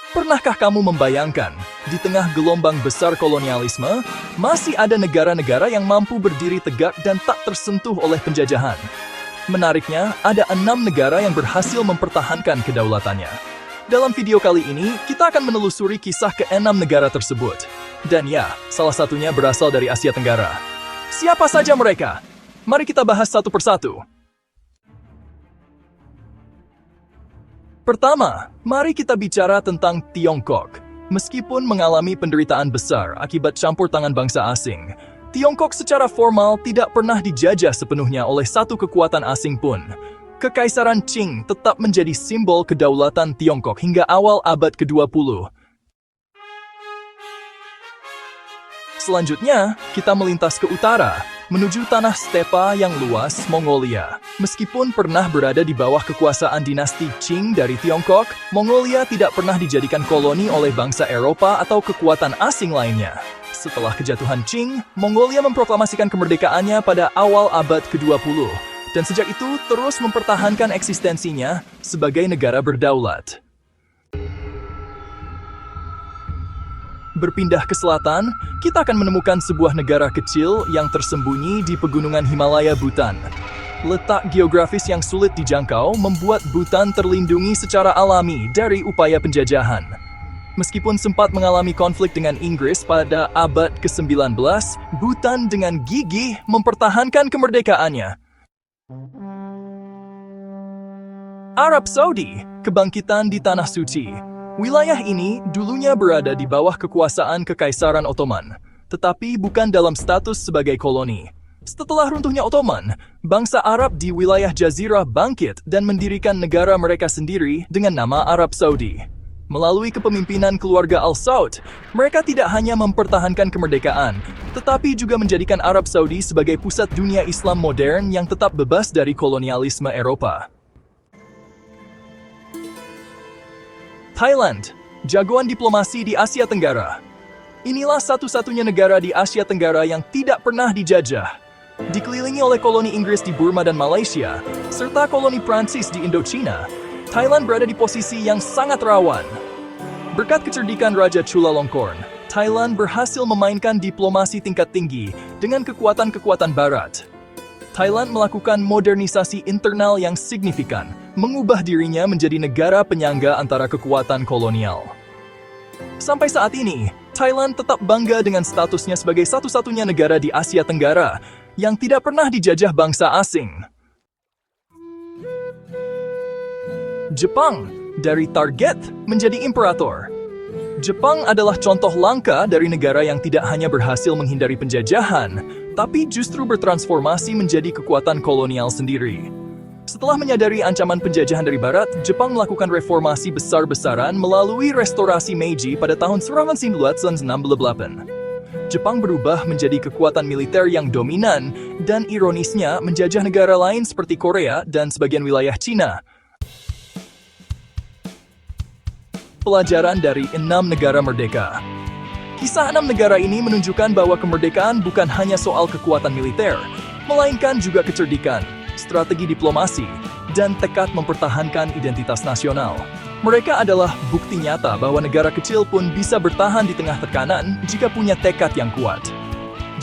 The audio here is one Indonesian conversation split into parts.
Pernahkah kamu membayangkan, di tengah gelombang besar kolonialisme, masih ada negara-negara yang mampu berdiri tegak dan tak tersentuh oleh penjajahan? Menariknya, ada 6 negara yang berhasil mempertahankan kedaulatannya. Dalam video kali ini, kita akan menelusuri kisah ke-6 negara tersebut. Dan ya, salah satunya berasal dari Asia Tenggara. Siapa saja mereka? Mari kita bahas satu persatu. Pertama, mari kita bicara tentang Tiongkok. Meskipun mengalami penderitaan besar akibat campur tangan bangsa asing, Tiongkok secara formal tidak pernah dijajah sepenuhnya oleh satu kekuatan asing pun. Kekaisaran Qing tetap menjadi simbol kedaulatan Tiongkok hingga awal abad ke-20. Selanjutnya, kita melintas ke utara, menuju tanah stepa yang luas, Mongolia. Meskipun pernah berada di bawah kekuasaan dinasti Qing dari Tiongkok, Mongolia tidak pernah dijadikan koloni oleh bangsa Eropa atau kekuatan asing lainnya. Setelah kejatuhan Qing, Mongolia memproklamasikan kemerdekaannya pada awal abad ke-20, dan sejak itu terus mempertahankan eksistensinya sebagai negara berdaulat. Berpindah ke selatan, kita akan menemukan sebuah negara kecil yang tersembunyi di pegunungan Himalaya Bhutan. Letak geografis yang sulit dijangkau membuat Bhutan terlindungi secara alami dari upaya penjajahan. Meskipun sempat mengalami konflik dengan Inggris pada abad ke-19, Bhutan dengan gigih mempertahankan kemerdekaannya. Arab Saudi, kebangkitan di Tanah Suci. Wilayah ini dulunya berada di bawah kekuasaan Kekaisaran Ottoman, tetapi bukan dalam status sebagai koloni. Setelah runtuhnya Ottoman, bangsa Arab di wilayah Jazirah bangkit dan mendirikan negara mereka sendiri dengan nama Arab Saudi. Melalui kepemimpinan keluarga Al Saud, mereka tidak hanya mempertahankan kemerdekaan, tetapi juga menjadikan Arab Saudi sebagai pusat dunia Islam modern yang tetap bebas dari kolonialisme Eropa. Thailand, jagoan diplomasi di Asia Tenggara. Inilah satu-satunya negara di Asia Tenggara yang tidak pernah dijajah. Dikelilingi oleh koloni Inggris di Burma dan Malaysia, serta koloni Prancis di Indochina, Thailand berada di posisi yang sangat rawan. Berkat kecerdikan Raja Chulalongkorn, Thailand berhasil memainkan diplomasi tingkat tinggi dengan kekuatan-kekuatan Barat. Thailand melakukan modernisasi internal yang signifikan, mengubah dirinya menjadi negara penyangga antara kekuatan kolonial. Sampai saat ini, Thailand tetap bangga dengan statusnya sebagai satu-satunya negara di Asia Tenggara yang tidak pernah dijajah bangsa asing. Jepang, dari target menjadi imperator. Jepang adalah contoh langka dari negara yang tidak hanya berhasil menghindari penjajahan, tapi justru bertransformasi menjadi kekuatan kolonial sendiri. Setelah menyadari ancaman penjajahan dari Barat, Jepang melakukan reformasi besar-besaran melalui restorasi Meiji pada tahun 1968. Jepang berubah menjadi kekuatan militer yang dominan dan ironisnya menjajah negara lain seperti Korea dan sebagian wilayah Cina. Pelajaran dari 6 negara merdeka. Kisah 6 negara ini menunjukkan bahwa kemerdekaan bukan hanya soal kekuatan militer, melainkan juga kecerdikan, strategi diplomasi, dan tekad mempertahankan identitas nasional. Mereka adalah bukti nyata bahwa negara kecil pun bisa bertahan di tengah tekanan jika punya tekad yang kuat.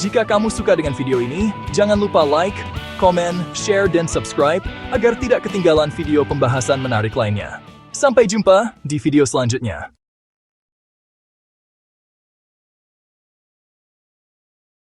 Jika kamu suka dengan video ini, jangan lupa like, komen, share, dan subscribe agar tidak ketinggalan video pembahasan menarik lainnya. Sampai jumpa di video selanjutnya.